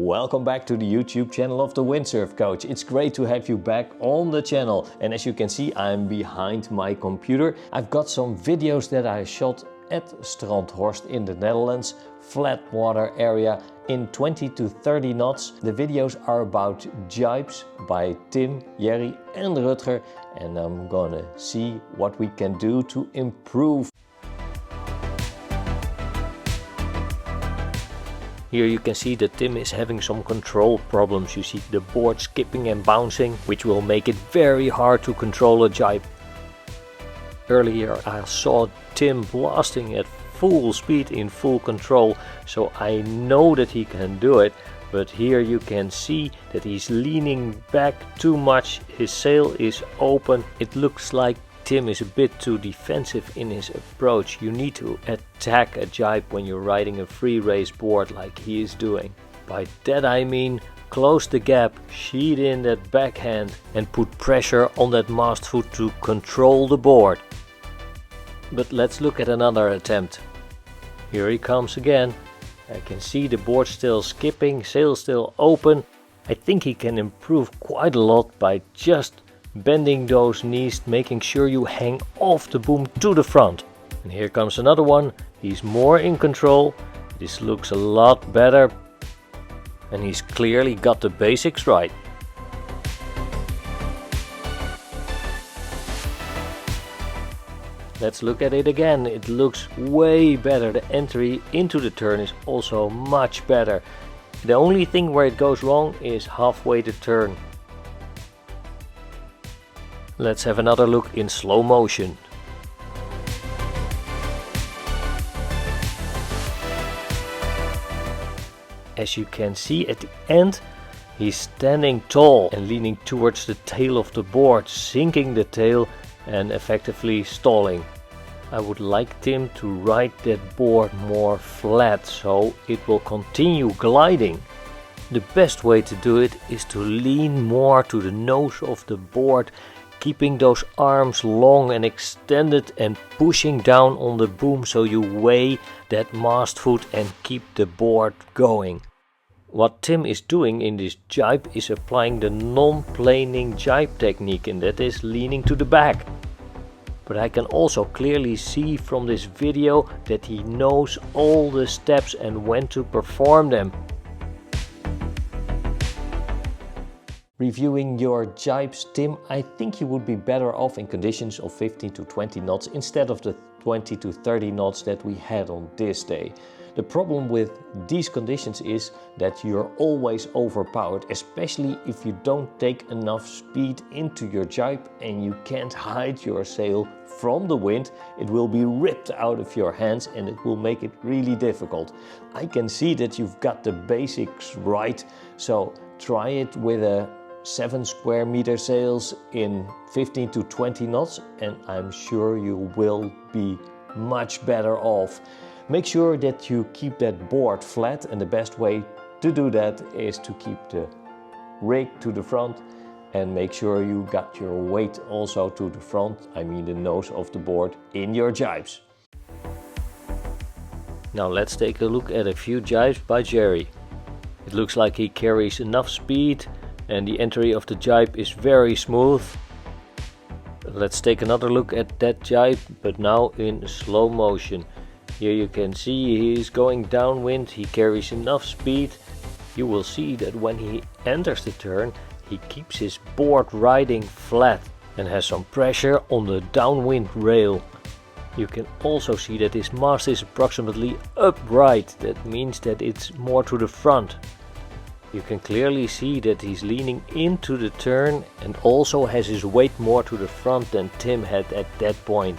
Welcome back to the YouTube channel of the Windsurf Coach. It's great to have you back on the channel. And as you can see, I'm behind my computer. I've got some videos that I shot at Strand Horst in the Netherlands, flat water area in 20 to 30 knots. The videos are about jibes by Tim, Jerry and Rudger, and I'm gonna see what we can do to improve. Here you can see that Tim is having some control problems. You see the board skipping and bouncing, which will make it very hard to control a jibe. Earlier I saw Tim blasting at full speed in full control, so I know that he can do it. But here you can see that he's leaning back too much, his sail is open. It looks like Tim is a bit too defensive in his approach. You need to attack a jibe when you're riding a free race board like he is doing. By that I mean close the gap, sheet in that backhand and put pressure on that mast foot to control the board. But let's look at another attempt. Here he comes again. I can see the board still skipping, sail still open. I think he can improve quite a lot by just bending those knees, making sure you hang off the boom to the front. And here comes another one. He's more in control. This looks a lot better. And he's clearly got the basics right. Let's look at it again. It looks way better. The entry into the turn is also much better. The only thing where it goes wrong is halfway the turn. Let's have another look in slow motion. As you can see at the end, he's standing tall and leaning towards the tail of the board, sinking the tail and effectively stalling. I would like Tim to ride that board more flat so it will continue gliding. The best way to do it is to lean more to the nose of the board, keeping those arms long and extended and pushing down on the boom so you weigh that mast foot and keep the board going. What Tim is doing in this jibe is applying the non-planing jibe technique, and that is leaning to the back. But I can also clearly see from this video that he knows all the steps and when to perform them. Reviewing your jibes, Tim, I think you would be better off in conditions of 15 to 20 knots instead of the 20 to 30 knots that we had on this day. The problem with these conditions is that you're always overpowered, especially if you don't take enough speed into your jibe and you can't hide your sail from the wind. It will be ripped out of your hands and it will make it really difficult. I can see that you've got the basics right, so try it with a 7 square meter sails in 15 to 20 knots and I'm sure you will be much better off. Make sure that you keep that board flat, and the best way to do that is to keep the rig to the front and make sure you got your weight also to the front, I mean the nose of the board, in your jibes. Now let's take a look at a few jibes by Jerry. It looks like he carries enough speed and the entry of the jibe is very smooth. Let's take another look at that jibe, but now in slow motion. Here you can see he is going downwind, he carries enough speed. You will see that when he enters the turn, he keeps his board riding flat and has some pressure on the downwind rail. You can also see that his mast is approximately upright, that means that it's more to the front. You can clearly see that he's leaning into the turn and also has his weight more to the front than Tim had at that point.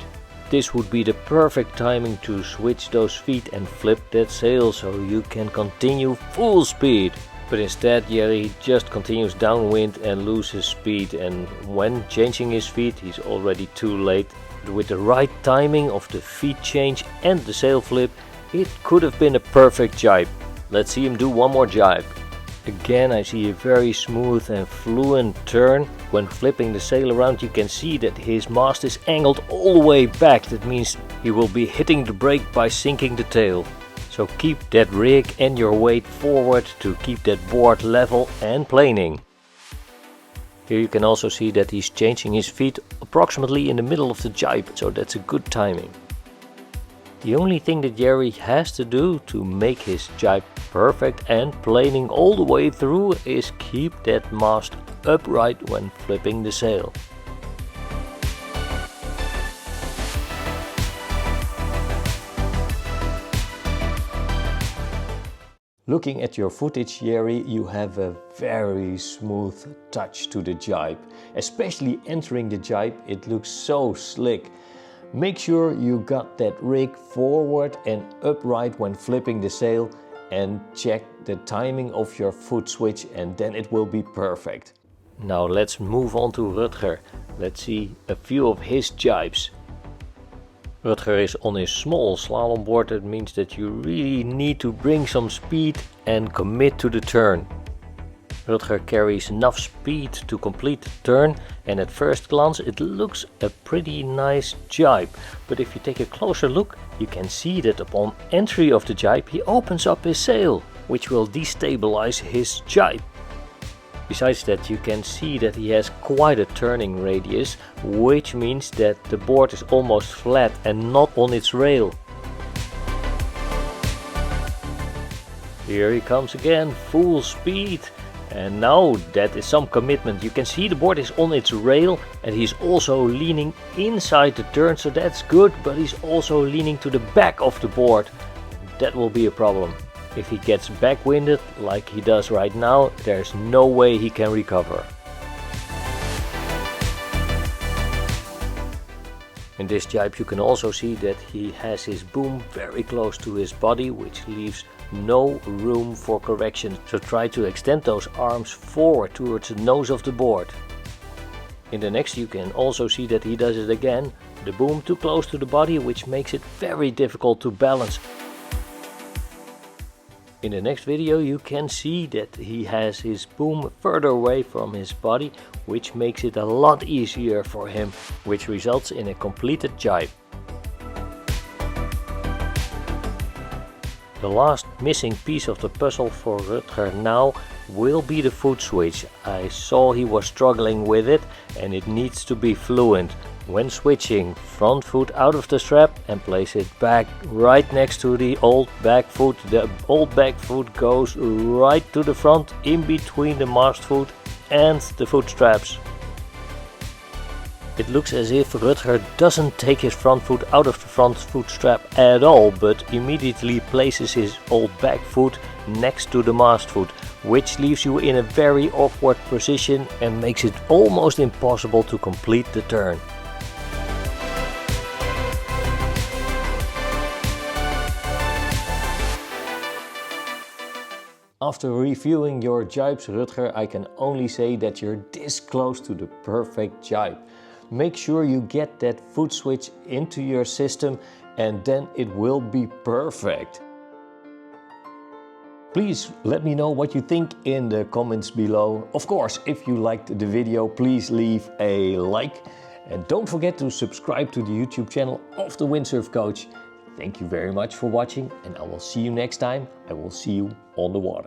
This would be the perfect timing to switch those feet and flip that sail so you can continue full speed. But instead Jerry just continues downwind and loses speed, and when changing his feet he's already too late. But with the right timing of the feet change and the sail flip, it could have been a perfect jibe. Let's see him do one more jibe. Again I see a very smooth and fluent turn. When flipping the sail around you can see that his mast is angled all the way back. That means he will be hitting the brake by sinking the tail. So So keep that rig and your weight forward to keep that board level and planing. Here you can also see that he's changing his feet approximately in the middle of the jibe, so that's a good timing. The only thing that Jerry has to do to make his jibe perfect and planing all the way through is keep that mast upright when flipping the sail. Looking at your footage, Jerry, you have a very smooth touch to the jibe. Especially entering the jibe, it looks so slick. Make sure you got that rig forward and upright when flipping the sail, and check the timing of your foot switch, and then it will be perfect. Now let's move on to Rudger. Let's see a few of his jibes. Rudger is on his small slalom board. That means that you really need to bring some speed and commit to the turn. Rudger carries enough speed to complete the turn, and at first glance it looks a pretty nice jibe. But if you take a closer look, you can see that upon entry of the jibe he opens up his sail, which will destabilize his jibe. Besides that, you can see that he has quite a turning radius, which means that the board is almost flat and not on its rail. Here he comes again, full speed. And now that is some commitment. You can see the board is on its rail and he's also leaning inside the turn, so that's good, but he's also leaning to the back of the board. That will be a problem. If he gets backwinded like he does right now, there's no way he can recover. In this jibe you can also see that he has his boom very close to his body, which leaves no room for correction. So try to extend those arms forward towards the nose of the board. In the next you can also see that he does it again. The boom too close to the body, which makes it very difficult to balance. In the next video you can see that he has his boom further away from his body, which makes it a lot easier for him, which results in a completed jibe. The last missing piece of the puzzle for Rudger now will be the foot switch. I saw he was struggling with it and it needs to be fluent. When switching, front foot out of the strap and place it back right next to the old back foot. The old back foot goes right to the front in between the mast foot and the foot straps. It looks as if Rudger doesn't take his front foot out of the front foot strap at all, but immediately places his old back foot next to the mast foot, which leaves you in a very awkward position and makes it almost impossible to complete the turn. After reviewing your jibes, Rudger, I can only say that you're this close to the perfect jibe. Make sure you get that foot switch into your system and then it will be perfect. Please let me know what you think in the comments below. Of course, if you liked the video, please leave a like. And don't forget to subscribe to the YouTube channel of the Windsurf Coach. Thank you very much for watching and I will see you next time. I will see you on the water.